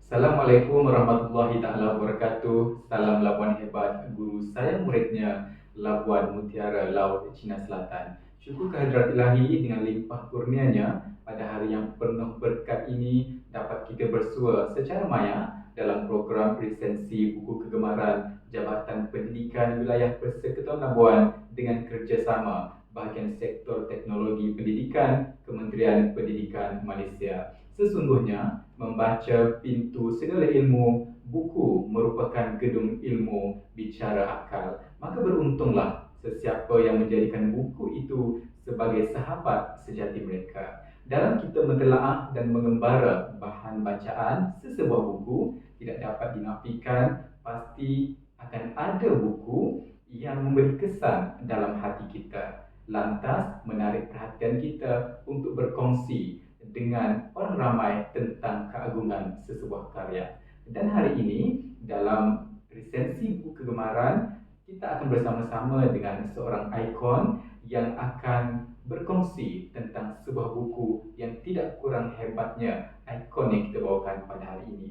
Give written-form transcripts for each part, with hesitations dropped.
Assalamualaikum warahmatullahi taala wabarakatuh. Salam Labuan hebat, guru saya muridnya Labuan Mutiara Laut Cina Selatan. Syukur kehadrat Ilahi dengan limpah kurnianya pada hari yang penuh berkat ini dapat kita bersua secara maya dalam program resensi buku kegemaran Jabatan Pendidikan Wilayah Persekutuan Labuan dengan kerjasama bahagian sektor teknologi pendidikan Kementerian Pendidikan Malaysia. Sesungguhnya membaca pintu segala ilmu, buku merupakan gedung ilmu bicara akal. Maka beruntunglah sesiapa yang menjadikan buku itu sebagai sahabat sejati mereka. Dalam kita mentelaah dan mengembara bahan bacaan sesebuah buku, tidak dapat dinafikan pasti akan ada buku yang memberi kesan dalam hati kita, lantas menarik perhatian kita untuk berkongsi dengan orang ramai tentang keagungan sesebuah karya. Dan hari ini dalam resensi buku kegemaran, kita akan bersama-sama dengan seorang ikon yang akan berkongsi tentang sebuah buku yang tidak kurang hebatnya ikon yang kita bawakan pada hari ini.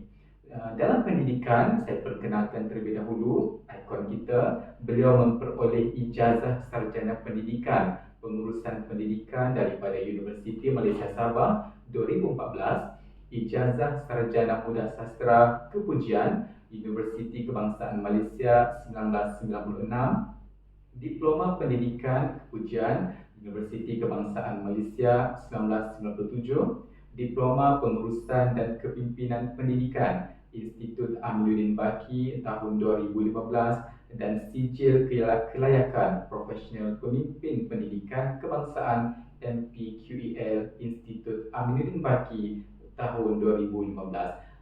Dalam pendidikan, saya perkenalkan terlebih dahulu ikon kita. Beliau memperoleh ijazah sarjana pendidikan pengurusan pendidikan daripada Universiti Malaysia Sabah 2014, ijazah sarjana muda sastra kepujian Universiti Kebangsaan Malaysia 1996, diploma pendidikan kepujian Universiti Kebangsaan Malaysia 1997, diploma pengurusan dan kepimpinan pendidikan Institut Aminuddin Baki tahun 2015 dan sijil kelayakan profesional pemimpin pendidikan kebangsaan MPQEL Institut Aminuddin Baki tahun 2015.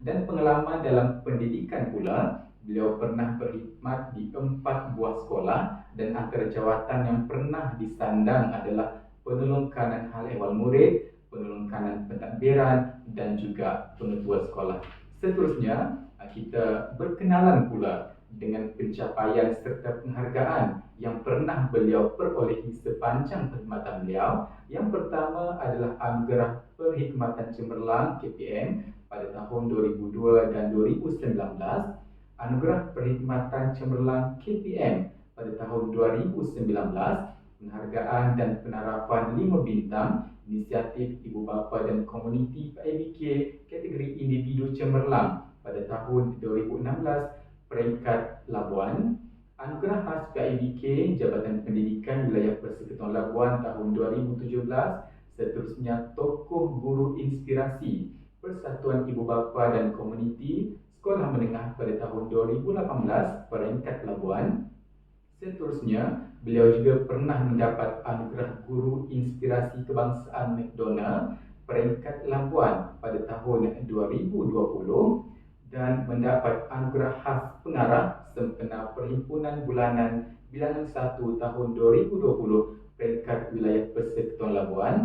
Dan pengalaman dalam pendidikan pula, beliau pernah berkhidmat di 4 buah sekolah dan antara jawatan yang pernah disandang adalah penolong kanan hal ehwal murid, penolong kanan pentadbiran dan juga pengetua sekolah. Seterusnya, kita berkenalan pula dengan pencapaian serta penghargaan yang pernah beliau perolehi sepanjang perkhidmatan beliau. Yang pertama adalah Anugerah Perkhidmatan Cemerlang KPM pada tahun 2002 dan 2019, Anugerah Perkhidmatan Cemerlang KPM pada tahun 2019, penghargaan dan penarapan 5 bintang inisiatif Ibu Bapa dan Komuniti PIBK kategori individu cemerlang pada tahun 2016, peringkat Labuan, Anugerah Khas PIBK Jabatan Pendidikan Wilayah Persekutuan Labuan tahun 2017, seterusnya Tokoh Guru Inspirasi Persatuan Ibu Bapa dan Komuniti Sekolah Menengah pada tahun 2018, peringkat Labuan. Seterusnya, beliau juga pernah mendapat anugerah Guru Inspirasi Kebangsaan McDonald peringkat Labuan pada tahun 2020 dan mendapat anugerah khas pengarah sempena Perhimpunan Bulanan Bilangan 1 tahun 2020 peringkat Wilayah Persekutuan Labuan,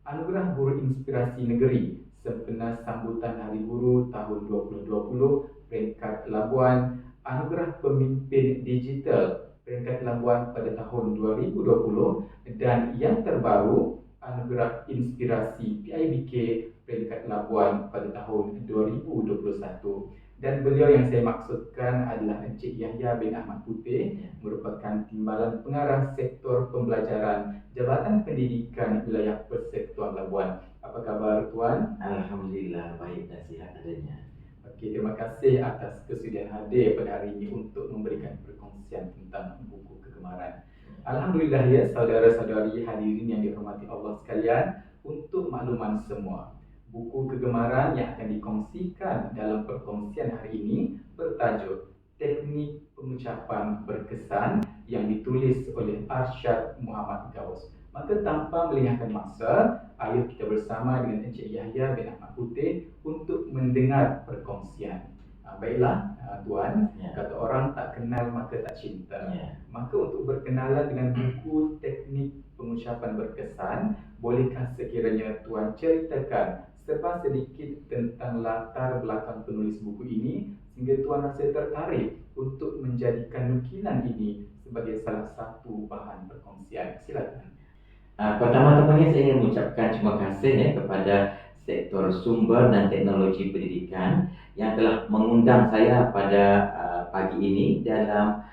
anugerah Guru Inspirasi Negeri sempena Sambutan Hari Guru tahun 2020 peringkat Labuan, anugerah Pemimpin Digital peringkat Labuan pada tahun 2020 dan yang terbaru Anugerah Inspirasi PIBK peringkat Labuan pada tahun 2021. Dan beliau yang saya maksudkan adalah Encik Yahya bin Ahmad Putih, merupakan Timbalan Pengarah Sektor Pembelajaran Jabatan Pendidikan Wilayah Persekutuan Labuan. Apa khabar Tuan? Alhamdulillah, baik dan sihat adanya. Okey, terima kasih atas kesudian hadir pada hari ini untuk memberikan perkongsian tentang buku kegemaran. Alhamdulillah ya saudara-saudari hadirin yang dihormati Allah sekalian, untuk makluman semua, buku kegemaran yang akan dikongsikan dalam perkongsian hari ini bertajuk Teknik Pengucapan Berkesan yang ditulis oleh Arsyad Muhammad Gaus. Maka tanpa melengahkan masa, ayo kita bersama dengan Encik Yahya bin Ahmad Putih untuk mendengar perkongsian. Baiklah Tuan, kata orang tak kenal maka tak cinta. Maka untuk berkenalan dengan buku Teknik Pengucapan Berkesan, bolehkah sekiranya Tuan ceritakan serba sedikit tentang latar belakang penulis buku ini sehingga Tuan rasa tertarik untuk menjadikan nukilan ini sebagai salah satu bahan perkongsian. Silakan. Pertama-tamanya saya ingin mengucapkan terima kasih kepada sektor sumber dan teknologi pendidikan yang telah mengundang saya pada pagi ini dalam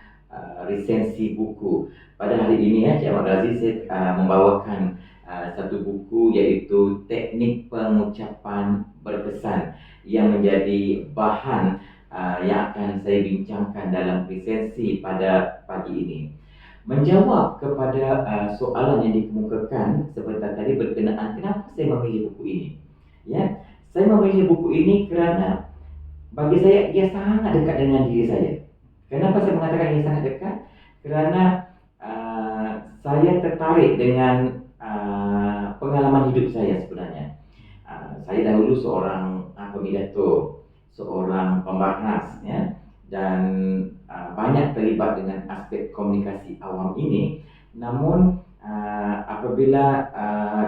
resensi buku. Pada hari ini Cik Ahmad Razi, saya membawakan satu buku iaitu Teknik Pengucapan Berkesan yang menjadi bahan yang akan saya bincangkan dalam resensi pada pagi ini. Menjawab kepada soalan yang dikemukakan sebentar tadi berkenaan kenapa saya memilih buku ini. Ya, saya memilih buku ini kerana bagi saya ia sangat dekat dengan diri saya. Kenapa saya mengatakan ia sangat dekat? Kerana saya tertarik dengan pengalaman hidup saya sebenarnya. Saya dahulu seorang pemidato, seorang pembahas, ya, dan banyak terlibat dengan aspek komunikasi awam ini. Namun apabila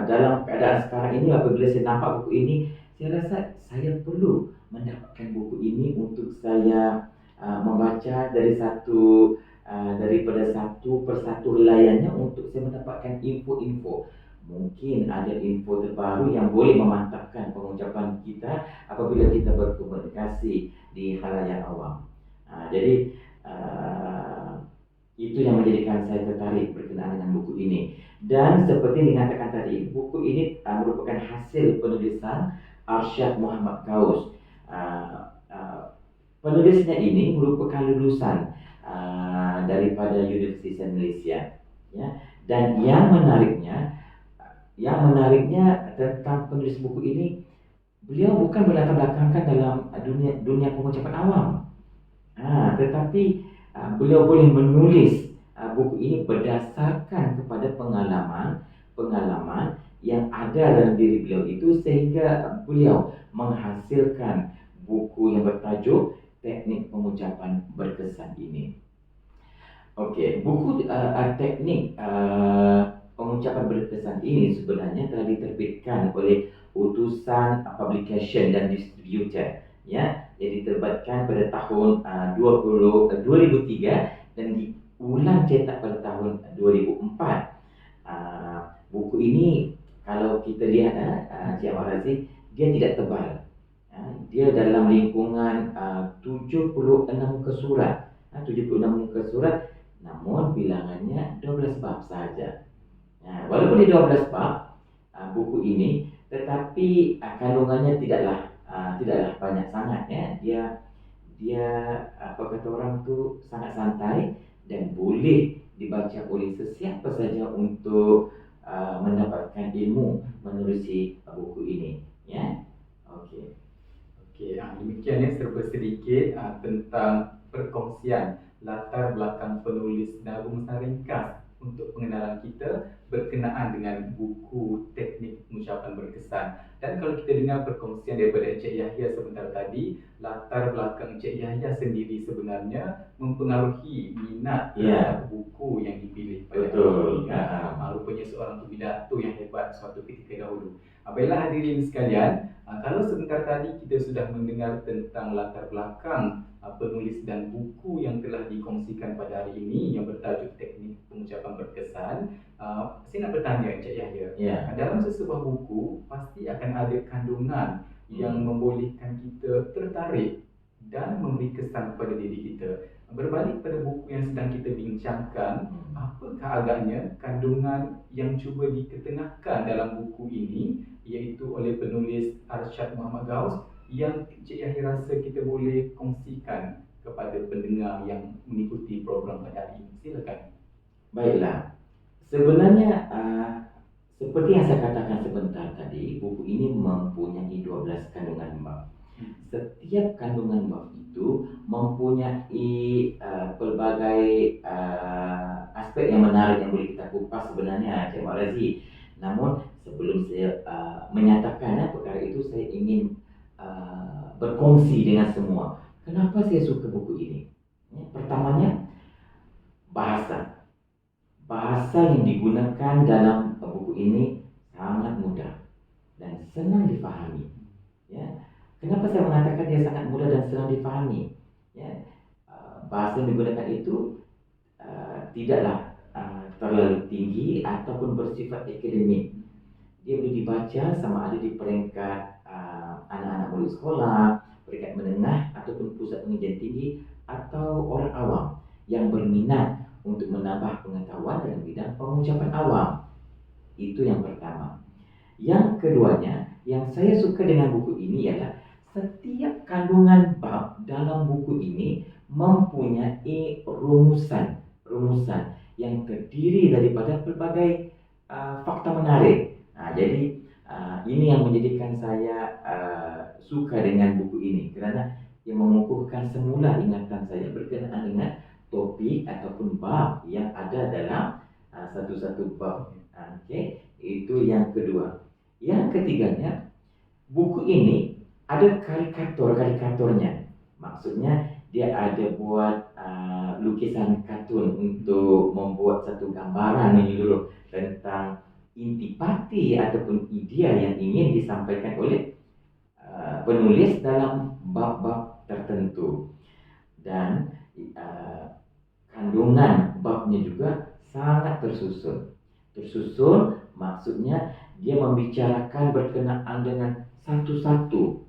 dalam keadaan sekarang ini, apabila saya nampak buku ini, saya rasa saya perlu mendapatkan buku ini untuk saya membaca daripada satu persatu helaiannya untuk saya mendapatkan info-info. Mungkin ada info terbaru yang boleh memantapkan pengucapan kita apabila kita berkomunikasi di khalayak awam. Jadi itu yang menjadikan saya tertarik berkenaan dengan buku ini. Dan seperti dikatakan tadi, buku ini merupakan hasil penulisan Arsyad Muhammad Gaus. Penulisnya ini merupakan lulusan daripada Universiti Malaysia, ya. Dan yang menariknya tentang penulis buku ini, beliau bukan berlatar belakangkan dalam dunia pengucapan awam, tetapi beliau boleh menulis buku ini berdasarkan kepada pengalaman yang ada dalam diri beliau itu, sehingga beliau menghasilkan buku yang bertajuk Teknik Pengucapan Berkesan ini. Okey, buku teknik pengucapan berkesan ini sebenarnya telah diterbitkan oleh Utusan Publication dan Distributor, ya, yang diterbitkan pada tahun 2003 dan diulang cetak pada tahun 2004. Buku ini kalau kita lihat Cik Ahmad Razi, dia tidak tebal. Dia dalam lingkungan 76 muka surat. 76 muka surat, namun bilangannya 12 bab saja. Walaupun dia 12 bab buku ini, tetapi kandungannya tidaklah banyak sangat, ya. Dia apa kata orang tu, sangat santai dan boleh dibaca oleh sesiapa saja untuk mendapatkan ilmu menerusi buku ini, ya. Okey. Demikian serba sedikit tentang perkongsian latar belakang penulis dan rumusan ringkas untuk pengenalan kita berkenaan dengan buku Teknik Pengucapan Berkesan. Dan kalau kita dengar perkongsian daripada Encik Yahya sebentar tadi, latar belakang Encik Yahya sendiri sebenarnya mempengaruhi minat terhadap buku yang dipilih pada hari ini. Rupanya seorang pemidato yang hebat suatu ketika dahulu. Baiklah hadirin sekalian, kalau sebentar tadi kita sudah mendengar tentang latar belakang penulis dan buku yang telah dikongsikan pada hari ini yang bertajuk Teknik Pengucapan Berkesan, saya nak bertanya Encik Yahya, dalam sesebuah buku pasti akan ada kandungan yang membolehkan kita tertarik dan memberi kesan kepada diri kita. Berbalik pada buku yang sedang kita bincangkan, apakah agaknya kandungan yang cuba diketengahkan dalam buku ini, iaitu oleh penulis Arsyad Muhammad Gaus, yang Cik Yahya rasa kita boleh kongsikan kepada pendengar yang mengikuti program pada hari ini? Silakan. Baiklah, sebenarnya seperti yang saya katakan sebentar tadi, buku ini mempunyai 12 kandungan bab. Setiap kandungan bab itu mempunyai pelbagai aspek yang menarik yang boleh kita kupas sebenarnya, Cik Ahmad Razi. Namun sebelum saya menyatakan perkara itu, saya ingin berkongsi dengan semua kenapa saya suka buku ini. Pertamanya, bahasa yang digunakan dalam buku ini sangat mudah dan senang difahami, ya. Kenapa saya mengatakan dia sangat mudah dan senang difahami, ya? Bahasa yang digunakan itu tidaklah terlalu tinggi ataupun bersifat akademik. Dia boleh dibaca sama ada di peringkat anak-anak murid sekolah, peringkat menengah ataupun pusat pengajian tinggi atau orang awam yang berminat untuk menambah pengetahuan dalam bidang pengucapan awam. Itu yang pertama. Yang keduanya, yang saya suka dengan buku ini ialah setiap kandungan bab dalam buku ini mempunyai rumusan yang terdiri daripada pelbagai fakta menarik. Jadi ini yang menjadikan saya suka dengan buku ini kerana ia mengukuhkan semula ingatan saya berkenaan dengan topik ataupun bab yang ada dalam satu-satu bab. Okey, itu yang kedua. Yang ketiganya, buku ini ada karikaturnya. Maksudnya dia ada buat lukisan kartun untuk membuat satu gambaran ini dulu tentang intipati ataupun idea yang ingin disampaikan oleh penulis dalam bab-bab tertentu. Dan kandungan babnya juga sangat tersusun. Tersusun maksudnya dia membicarakan berkenaan dengan satu-satu.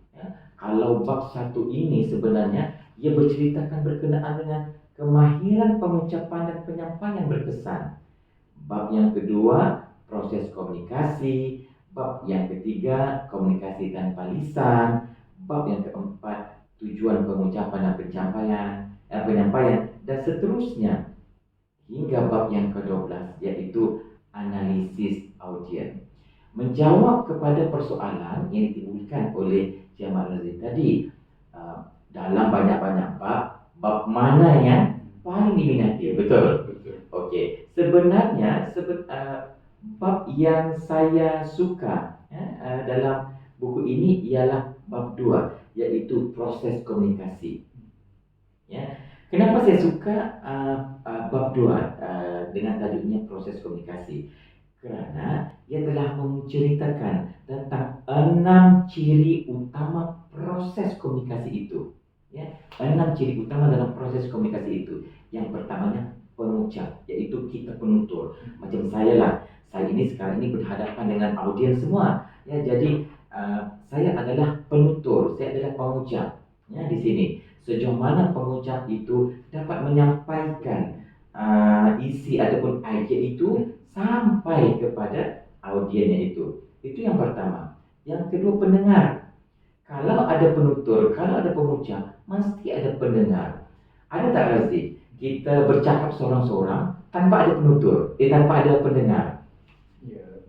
Kalau bab satu ini sebenarnya ia berceritakan berkenaan dengan kemahiran pengucapan dan penyampaian berkesan. Bab yang kedua, proses komunikasi. Bab yang ketiga, komunikasi tanpa lisan. Bab yang keempat, tujuan pengucapan dan penyampaian dan seterusnya. Hingga bab yang ke-12, yaitu analisis audien. Menjawab kepada persoalan yang ditimbulkan oleh Cik Ahmad Razif tadi, dalam banyak-banyak bab mana yang paling diminati? Betul. Okey, sebenarnya bab yang saya suka dalam buku ini ialah bab 2, iaitu proses komunikasi. Kenapa saya suka bab 2 dengan tajuknya proses komunikasi? Kerana ia telah menceritakan tentang 6 ciri utama proses komunikasi itu. 6 ciri utama dalam proses komunikasi itu. Yang pertamanya pengucap, iaitu kita penutur. Macam saya lah, saya ini sekarang ini berhadapan dengan audiens semua. Jadi saya adalah penutur, saya adalah pengucap. Di sini sejauh mana pengucap itu dapat menyampaikan isi ataupun idea itu sampai kepada audiensnya itu yang pertama. Yang kedua, pendengar. Kalau ada penutur, kalau ada pengucap, mesti ada pendengar. Ada tak Razi? Kita bercakap seorang-seorang tanpa ada penutur, tanpa ada pendengar. Ya,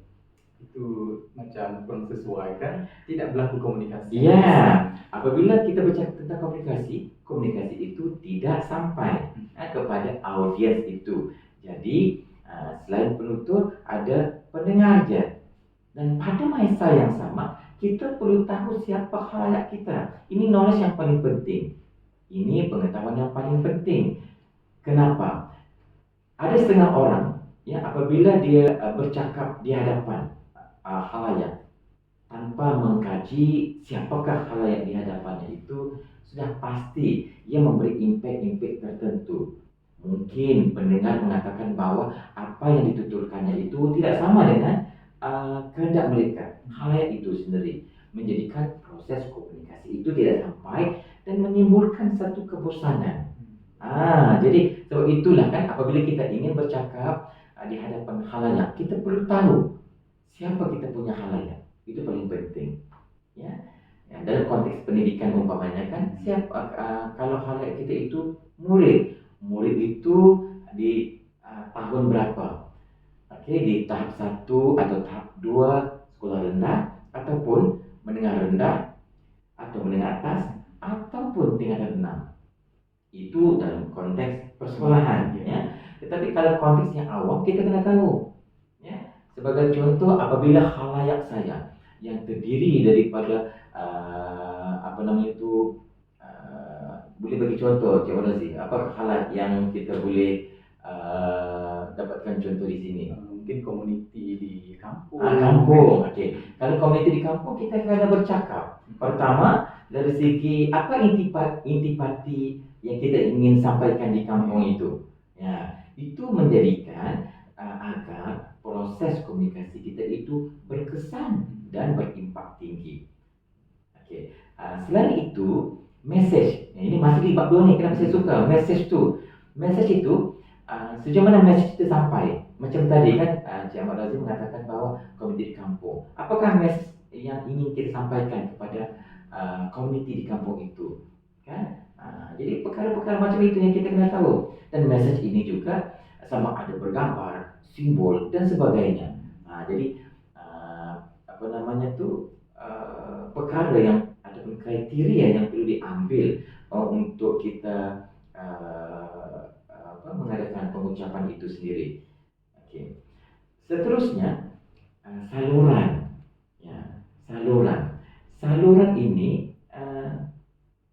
itu macam kurang sesuai kan? Tidak berlaku komunikasi. Apabila kita bercakap tentang komunikasi itu tidak sampai kepada audiens itu. Jadi selain penutur ada pendengar je. Dan pada masa yang sama kita perlu tahu siapa khalayak kita. Ini knowledge yang paling penting. Ini pengetahuan yang paling penting. Kenapa? Ada setengah orang apabila dia bercakap di hadapan khalayak tanpa mengkaji siapakah khalayak di hadapannya itu, sudah pasti ia memberi impact tertentu. Mungkin pendengar mengatakan bahawa apa yang dituturkannya itu tidak sama dengan kehendak mereka. Khalayak itu sendiri menjadikan proses komunikasi itu tidak sampai dan menimbulkan satu kebosanan. Jadi sebab itulah kan apabila kita ingin bercakap di hadapan khalayak, kita perlu tahu siapa kita punya khalayak. Itu paling penting. Dalam konteks pendidikan umpamanya kan, siapa kalau khalayak kita itu murid itu di tahun berapa? Di tahap 1 atau tahap 2 sekolah rendah ataupun menengah rendah atau menengah atas ataupun tingkatan 6. Itu dalam konteks persekolahan. Tetapi kalau konteks yang awam, kita kena tahu. Sebagai contoh, apabila khalayak saya yang terdiri daripada boleh bagi contoh Cik Razi, apa khalayak yang kita boleh dapatkan contoh di sini? Mungkin komuniti di kampung. Kampung, okey. Kalau komuniti di kampung, kita kena bercakap. Pertama, dari segi apa intipati yang kita ingin sampaikan di kampung itu. Itu menjadikan agar proses komunikasi kita itu berkesan dan berimpak tinggi. Selain itu, message. Ini masih di bab 2 ni, kenapa saya suka message tu. Message itu sejauh mana message itu sampai. Macam tadi kan Cik Ahmad Razif mengatakan bahawa komuniti di kampung. Apakah message yang ingin kita sampaikan kepada komuniti di kampung itu? Kan? Jadi perkara-perkara macam itu yang kita kena tahu. Dan message ini juga sama ada bergambar, simbol dan sebagainya. Jadi apa namanya tu perkara yang ataupun kriteria yang perlu diambil untuk kita mengadakan pengucapan itu sendiri. Okey. Seterusnya saluran. Ya, saluran. Saluran ini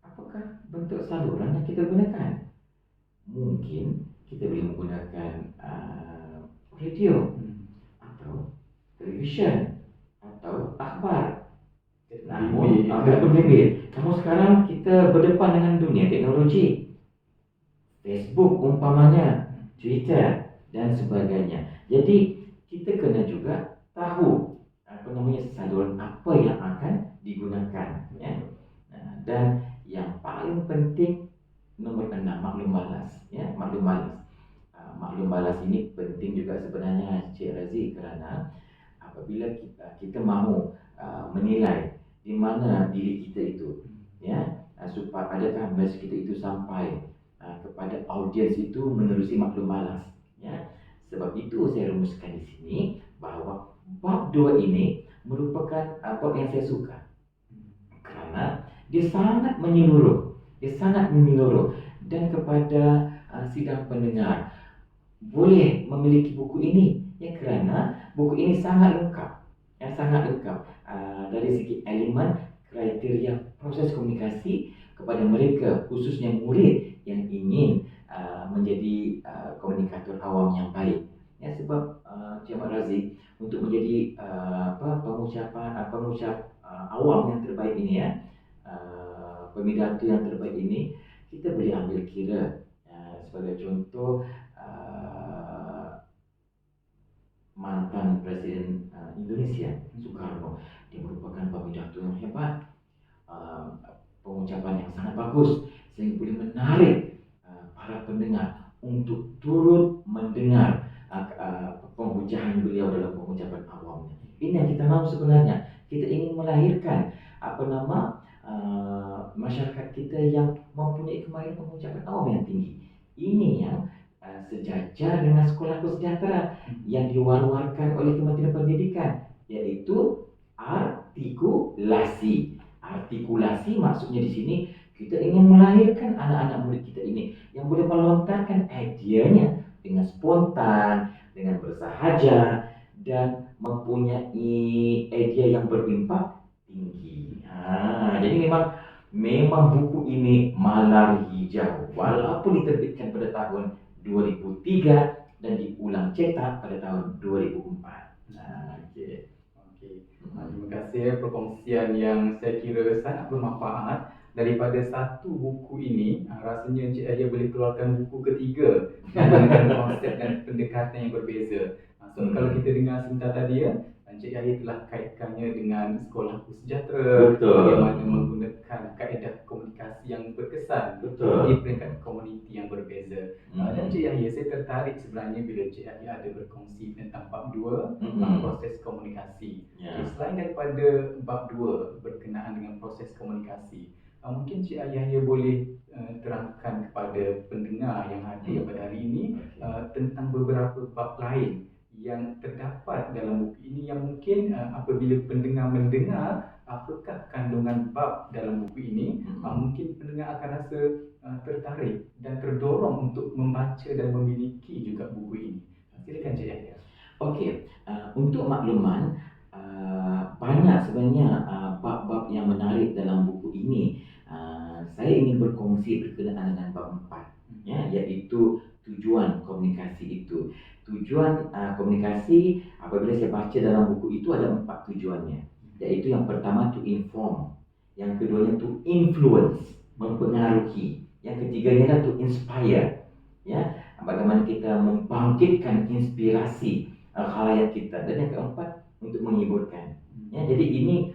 apakah bentuk saluran yang kita gunakan? Mungkin kita boleh menggunakan radio atau televisyen atau akhbar. Namun berbeza. Kamu sekarang kita berdepan dengan dunia teknologi. Facebook umpamanya, Twitter dan sebagainya. Jadi kita kena juga tahu saluran apa yang akan digunakan, ya. Dan yang paling penting nombor 6, maklum balas, ya, maklum balas. Maklum balas ini penting juga sebenarnya Cik Razi, kerana apabila kita mahu menilai di mana diri kita itu, ya, supaya adakah mesej kita itu sampai kepada audiens itu menerusi maklum balas, ya. Sebab itu saya rumuskan di sini bahawa bab 2 ini merupakan bab yang saya suka kerana dia sangat menyeluruh, dan kepada sidang pendengar boleh memiliki buku ini, ya, kerana buku ini sangat lengkap, dari segi elemen, kriteria, proses komunikasi kepada mereka, khususnya murid yang ingin menjadi komunikator awam yang baik. Ya, sebab Cik Ahmad Razif untuk menjadi pengucap awam yang terbaik ini, ya, pemidato yang terbaik ini, kita boleh ambil kira sebagai contoh mantan Presiden Indonesia Soekarno. Dia merupakan pemidato yang hebat, pengucapan yang sangat bagus sehingga boleh menarik para pendengar untuk turut mendengar penghujahan beliau dalam pengucapan awamnya. Ini yang kita mahu sebenarnya. Kita ingin melahirkan masyarakat kita yang mempunyai kemahiran pengucapan awam yang tinggi. Ini yang sejajar dengan sekolah sejahtera yang diwar-warkan oleh Kementerian Pendidikan, yaitu artikulasi. Artikulasi maksudnya di sini kita ingin melahirkan anak-anak murid kita ini yang boleh melontarkan idenya dengan spontan, dengan bersahaja, dan mempunyai idea yang berimpak tinggi. Jadi memang buku ini malar hijau, walaupun diterbitkan pada tahun 2003 dan diulang cetak pada tahun 2004. Terima kasih perkongsian yang saya kira sangat bermanfaat. Daripada satu buku ini, rasanya Encik Yahya boleh keluarkan buku ketiga dengan konsep dan pendekatan yang berbeza. So kalau kita dengar sebentar tadi, ya, Encik Yahya telah kaitkannya dengan sekolah sejahtera, bagaimana menggunakan kaedah komunikasi yang berkesan di peringkat komuniti yang berbeza. Dan Encik Yahya, saya tertarik sebenarnya bila Encik Yahya ada berkongsi tentang bab 2, proses komunikasi. Selain daripada bab 2 berkenaan dengan proses komunikasi, mungkin Cik Yahya boleh terangkan kepada pendengar yang hadir pada hari ini tentang beberapa bab lain yang terdapat dalam buku ini, yang mungkin apabila pendengar mendengar apakah kandungan bab dalam buku ini, mungkin pendengar akan rasa tertarik dan terdorong untuk membaca dan memiliki juga buku ini. Silakan Cik Yahya. Okey, untuk makluman, banyak sebenarnya bab-bab yang menarik dalam buku ini. Saya ingin berkongsi berkenaan dengan bab 4, ya, iaitu tujuan komunikasi itu. Tujuan komunikasi apabila saya baca dalam buku itu ada 4 tujuannya, iaitu yang pertama to inform, yang keduanya to influence, mempengaruhi, yang ketiganya adalah to inspire, ya, bagaimana kita membangkitkan inspirasi khalayak kita, dan yang keempat untuk menghiburkan. Ya, jadi ini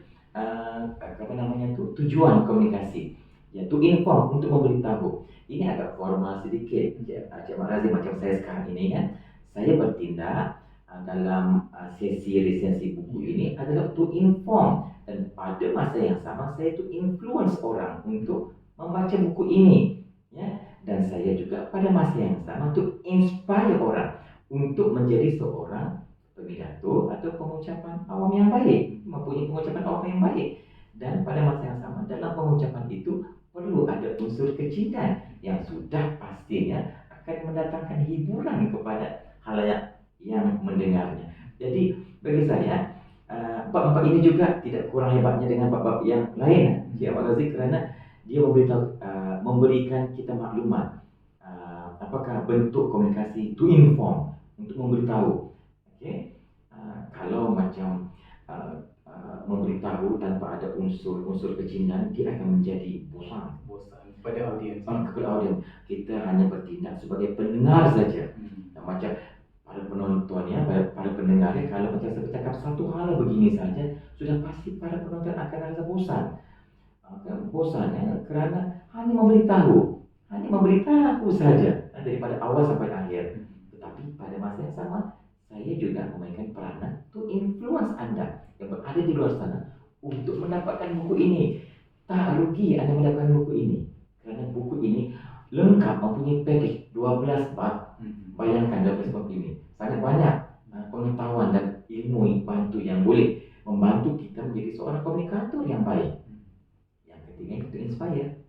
tujuan komunikasi. Ya, to inform, untuk memberitahu. Ini agak formal sedikit, Cik Mak Razif, macam saya sekarang ini kan. Saya bertindak dalam sesi resensi buku ini adalah to inform, dan pada masa yang sama saya to influence orang untuk membaca buku ini, ya. Dan saya juga pada masa yang sama to inspire orang untuk menjadi seorang pidato atau pengucapan awam yang baik, mempunyai pengucapan awam yang baik. Dan pada masa yang sama dalam pengucapan itu perlu ada unsur kecintaan yang sudah pastinya akan mendatangkan hiburan kepada halayak yang mendengarnya. Jadi bagi saya bab-bab ini juga tidak kurang hebatnya dengan bab-bab yang lain, Cik Ahmad Razif, kerana dia memberikan kita maklumat apakah bentuk komunikasi to inform, untuk memberitahu. Okay? Kalau macam memberitahu tanpa ada unsur-unsur kecintaan, dia akan menjadi bosan pada audiens. Kepada audiens, kita hanya bertindak sebagai pendengar saja. Macam para penonton ya, para pendengar ya, kalau macam saya bercakap satu hal begini saja, sudah pasti para penonton akan rasa bosan. Bosan ya, kerana hanya memberitahu saja daripada awal sampai akhir. Tetapi pada masa yang sama, saya juga memainkan peranan to influence Anda yang berada di luar sana untuk mendapatkan buku ini. Tak rugi Anda mendapatkan buku ini, kerana buku ini lengkap, mempunyai package 12 bab. Bayangkan 12 bab ini sangat banyak pengetahuan dan ilmu bantu yang boleh membantu kita menjadi seorang komunikator yang baik. Yang ketiga itu inspire.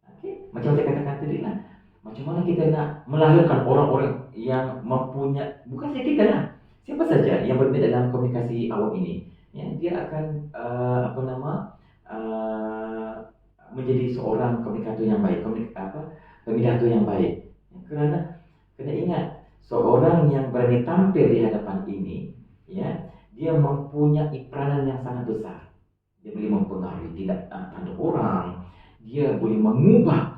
Okay? Macam saya katakan tadi lah, macam mana kita nak melahirkan orang-orang yang mempunyai, bukan saya kita lah, siapa saja yang berada dalam komunikasi awam ini, ya, dia akan menjadi seorang komunikator yang baik, pemidato yang baik. Kerana kena ingat, seorang yang berani tampil di hadapan ini, ya, dia mempunyai peranan yang sangat besar. Dia boleh mempengaruhi tindak tanduk orang, dia boleh mengubah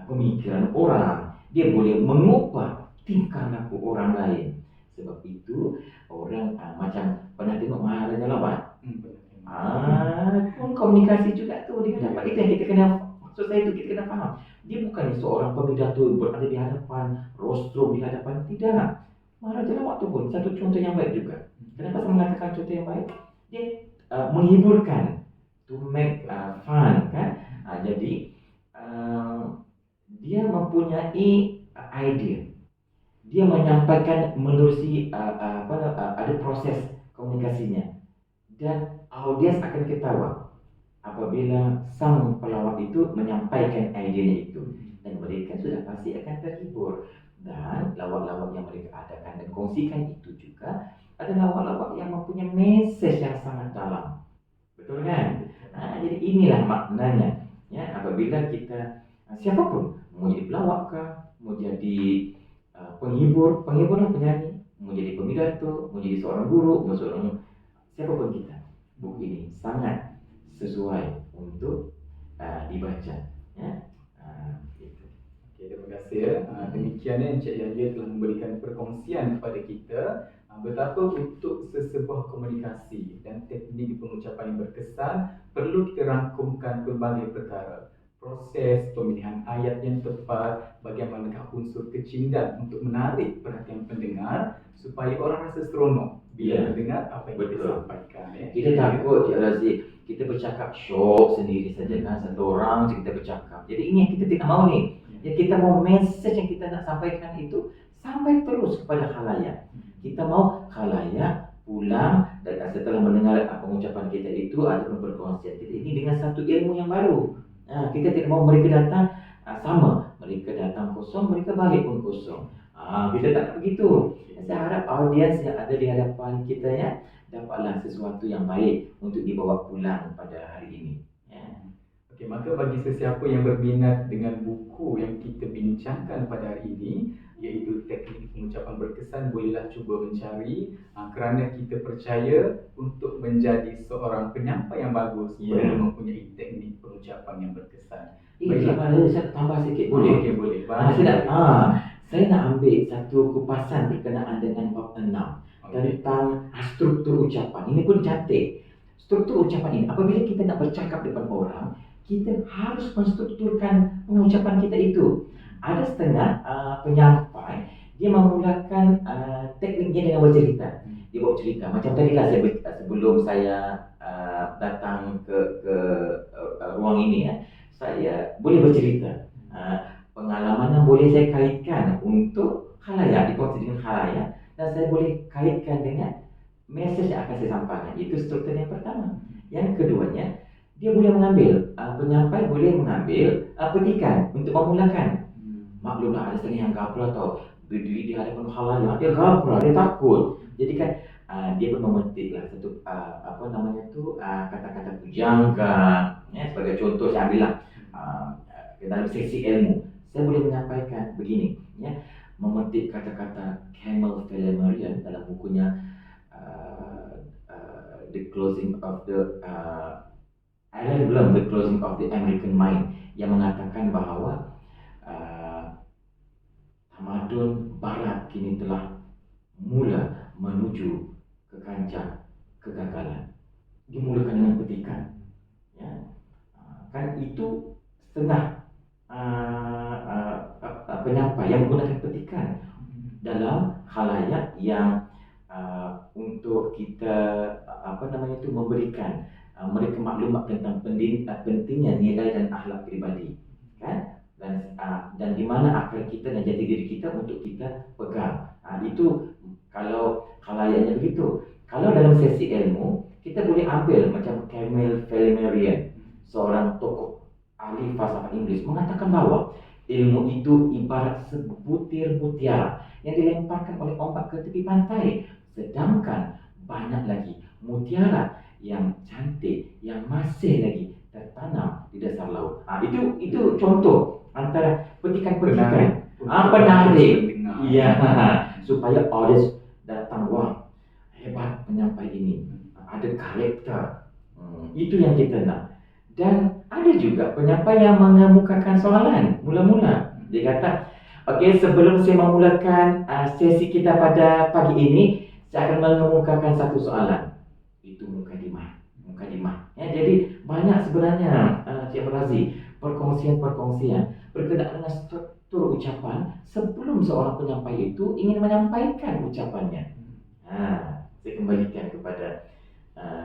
pemikiran orang, dia boleh mengubah tingkah laku orang lain. Sebab itu orang macam pernah tengok Maharaja Labat. Pun komunikasi juga tu di hadapan kita, kita kena, maksud saya itu kita kena faham. Dia bukan seorang pemidato berada di hadapan, rostrum di hadapan, tidak. Maharaja Labat tu pun satu contoh yang baik juga. Kenapa saya mengatakan contoh yang baik? Dia menghiburkan, to make fun kan. Jadi dia mempunyai idea. Dia menyampaikan menerusi ada proses komunikasinya, dan audiens akan ketawa apabila sang pelawak itu menyampaikan idenya itu, dan mereka sudah pasti akan terhibur. Dan lawak-lawak yang mereka adakan dan kongsikan itu juga adalah lawak-lawak yang mempunyai mesej yang sangat dalam. Betul kan? Jadi inilah maknanya, ya, apabila kita siapapun, mau jadi pelawak kah, mau jadi penghibur lah, penyanyi, mau jadi pemidato, mau jadi seorang guru, mau seorang siapapun kita, buku ini sangat sesuai untuk dibaca, ya. Itu. Okey, terima kasih. Demikian Encik Yahya telah memberikan perkongsian kepada kita betapa untuk sesebuah komunikasi dan teknik pengucapan yang berkesan perlu kita rangkumkan pelbagai perkara. Proses pemilihan ayat yang tepat, bagaimanakah unsur kecintaan untuk menarik perhatian pendengar supaya orang rasa seronok bila mendengar apa yang kita sampaikan. Kita takut, Cik Razif, kita bercakap syok sendiri saja kan, satu orang kita bercakap. Jadi ini yang kita tidak mahu ni. Ya, kita mau message yang kita nak sampaikan itu sampai terus kepada khalayak. Kita mau khalayak pulang dan setelah mendengar pengucapan kita itu ataupun perkongsian kita ini dengan satu ilmu yang baru. Kita tidak mau mereka datang sama, mereka datang kosong, mereka balik pun kosong. Kita tak nak begitu. Saya harap audiens yang ada di hadapan kita ya dapatlah sesuatu yang baik untuk dibawa pulang pada hari ini. Okey, maka bagi sesiapa yang berminat dengan buku yang kita bincangkan pada hari ini, iaitu teknik pengucapan berkesan, bolehlah cuba mencari, kerana kita percaya untuk menjadi seorang penyampai yang bagus perlu mempunyai teknik pengucapan yang berkesan. Baiklah, saya tambah sikit boleh? Okey, boleh. Saya nak ambil satu kupasan berkenaan dengan bab 6 tentang struktur ucapan. Ini pun cantik. Struktur ucapan ini, apabila kita nak bercakap depan orang, kita harus menstrukturkan pengucapan kita itu. Ada setengah penyampai dia memulakan tekniknya dengan bercerita. Dia bawa cerita macam tadi lah sebelum saya datang ke ruang ini ya, saya boleh bercerita pengalaman yang boleh saya kaitkan untuk khalayak, dikongsi dengan khalayak, dan saya boleh kaitkan dengan mesej yang akan saya sampaikan. Itu struktur yang pertama. Yang keduanya, dia boleh mengambil penyampai boleh mengambil petikan untuk memulakan. Maklumlah ada setengah yang gapra atau berdiri di hadapan khalayak, dia gapra, dia takut. Jadi kan dia pun memetiklah satu kata-kata pujangga ya, sebagai contoh saya ambillah dalam sesi ilmu saya boleh menyampaikan begini ya, memetik kata-kata Camille Flammarion dalam bukunya The Closing of the The Closing of the American Mind, yang mengatakan bahawa tamadun barat kini telah mula menuju ke kancah kegagalan. Dimulakan dengan petikan ya. Kan itu setengah penyampai yang menggunakan petikan dalam khalayak yang untuk kita memberikan mereka maklumat tentang pentingnya nilai dan akhlak pribadi kan, dan di mana akal kita dan jati diri kita untuk kita pegang. Itu kalau khalayaknya begitu. Kalau dalam sesi ilmu kita boleh ambil macam Camille Flammarion, seorang tokoh ahli falsafah Inggris, mengatakan bahawa ilmu itu ibarat sebutir mutiara yang dilemparkan oleh ombak ke tepi pantai, sedangkan banyak lagi mutiara yang cantik yang masih lagi tertanam di dasar laut. Itu contoh antara petikan-petikan penarik. Iya, supaya audiens datang, wah hebat penyampai ini, ada karakter. Itu yang kita nak. Dan ada juga penyampai yang mengemukakan soalan mula-mula. Dia kata, okey, sebelum saya memulakan sesi kita pada pagi ini, saya akan mengemukakan satu soalan. Itu mukadimah. Ya, jadi banyak sebenarnya Cik Razi, perkongsian berkenaan dengan struktur ucapan sebelum seorang penyampai itu ingin menyampaikan ucapannya. Saya kembalikan kepada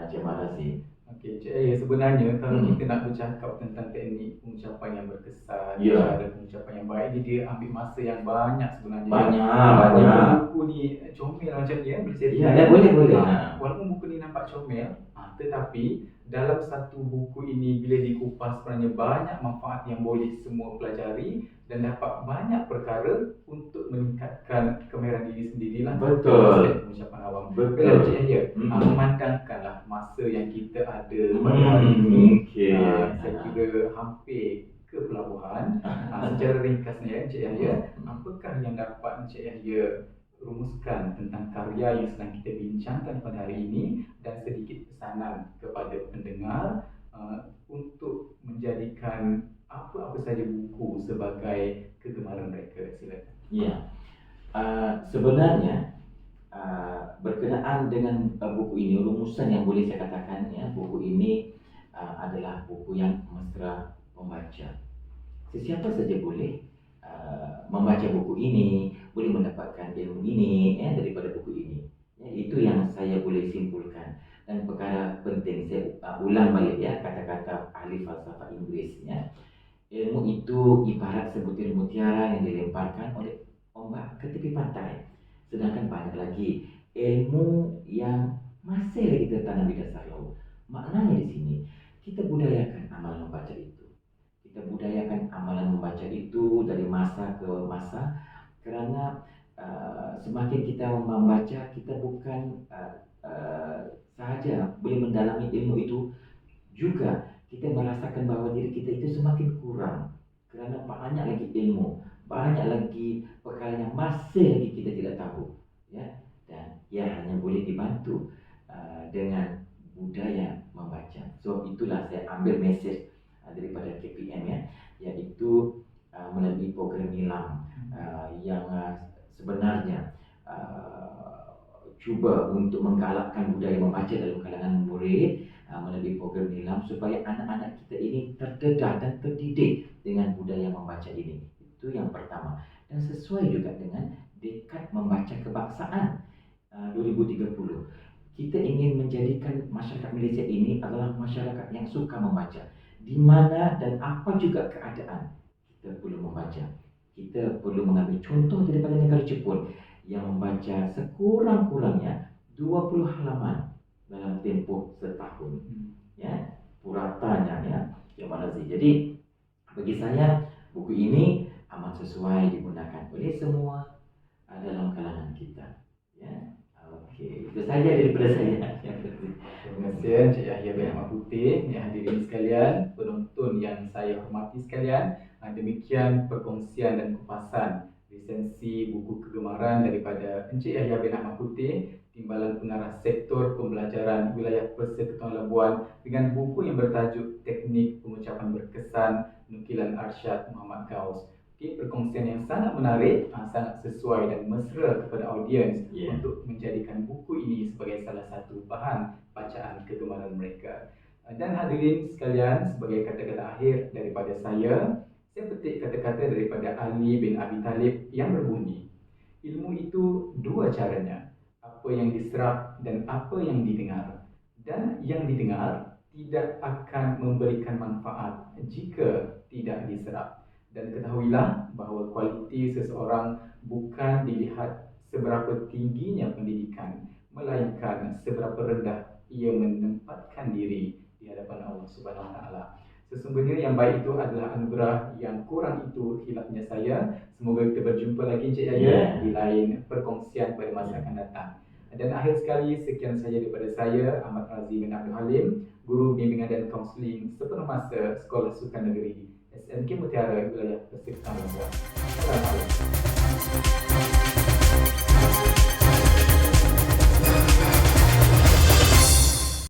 Cik Razi. Okey, Cik Yahya, sebenarnya kalau kita nak bercakap tentang teknik pengucapan yang berkesan, cara pengucapan yang baik, dia ambil masa yang banyak sebenarnya. Banyak. Buku ni comel macam ni boleh saya Ya, boleh. Walaupun buku ni nampak comel, tetapi dalam satu buku ini bila dikupas sebenarnya banyak manfaat yang boleh semua pelajari dan dapat banyak perkara untuk meningkatkan kemahiran diri sendirilah. Betul. Pengucapan awam. Betul. Cik Yahya, memandangkanlah masa yang kita ada pada hari ini, saya kira hampir ke pelabuhan. Secara ringkasnya Cik Yahya, apakah yang dapat Cik Yahya rumuskan tentang karya yang sedang kita bincangkan pada hari ini dan sedikit pesanan kepada pendengar untuk menjadikan apa saja buku sebagai kegemaran mereka? Silakan. Ya, sebenarnya berkenaan dengan buku ini, rumusan yang boleh saya katakan ya, buku ini adalah buku yang mesra membaca. Sesiapa saja boleh membaca buku ini, boleh mendapatkan ilmu ini ya, daripada buku ini ya, itu yang saya boleh simpulkan. Dan perkara penting, saya ulang balik ya kata-kata ahli falsafah Inggris ya, ilmu itu ibarat sebutir mutiara yang dilemparkan oleh ombak ke tepi pantai, sedangkan banyak lagi ilmu yang masih lagi tertanam di dasar laut. Maknanya di sini kita budayakan amalan membaca itu. Kita budayakan amalan membaca itu dari masa ke masa, kerana semakin kita membaca, kita bukan sahaja boleh mendalami ilmu itu, juga kita merasakan bahawa diri kita itu semakin kurang, kerana banyak lagi ilmu, banyak lagi perkara yang masih lagi kita tidak tahu ya, dan ia hanya boleh dibantu dengan budaya membaca. So itulah saya ambil mesej daripada KPM ya, iaitu melalui program Nilam yang sebenarnya cuba untuk menggalakkan budaya membaca dalam kalangan murid, melalui program Nilam supaya anak-anak kita ini terdedah dan terdidik dengan budaya membaca ini. Itu yang pertama. Dan sesuai juga dengan dekad membaca kebangsaan 2030. Kita ingin menjadikan masyarakat Malaysia ini adalah masyarakat yang suka membaca. Di mana dan apa juga keadaan kita perlu membaca. Kita perlu mengambil contoh daripada negara Jepun yang membaca sekurang-kurangnya 20 halaman dalam tempoh setahun. Ya, puratanya ya, Cik Razi. Jadi bagi saya buku ini amat sesuai digunakan oleh semua dalam kalangan kita. Ya, okey, itu saja daripada saya. Terima kasih Encik Yahya bin Ahmad Putih. Ya, hadirin sekalian, penonton yang saya hormati sekalian, demikian perkongsian dan kupasan lisensi buku kegemaran daripada Encik Yahya bin Ahmad Putih, Timbalan Pengarah Sektor Pembelajaran Wilayah Persekutuan Labuan, dengan buku yang bertajuk Teknik Pengucapan Berkesan Nukilan Arsyad Muhammad Gaus. Perkongsian yang sangat menarik, sangat sesuai dan mesra kepada audiens untuk menjadikan buku ini sebagai salah satu bahan bacaan kegemaran mereka. Dan hadirin sekalian, sebagai kata-kata akhir daripada saya petik kata-kata daripada Ali bin Abi Talib yang berbunyi, ilmu itu dua caranya, apa yang diserap dan apa yang didengar. Dan yang didengar tidak akan memberikan manfaat jika tidak diserap. Dan ketahuilah bahawa kualiti seseorang bukan dilihat seberapa tingginya pendidikan, melainkan seberapa rendah ia menempatkan diri di hadapan Allah Subhanahu Wa Taala. Sesungguhnya yang baik itu adalah anugerah, yang kurang itu hilafnya saya. Semoga kita berjumpa lagi Encik Yahya di lain perkongsian pada masa akan datang. Dan akhir sekali, sekian saja daripada saya, Ahmad Razi bin Abdul Halim, Guru Bimbingan dan Kaunseling sepenuh masa Sekolah Sukan Negeri SMK Mutiara Wilayah Persekutuan Labuan.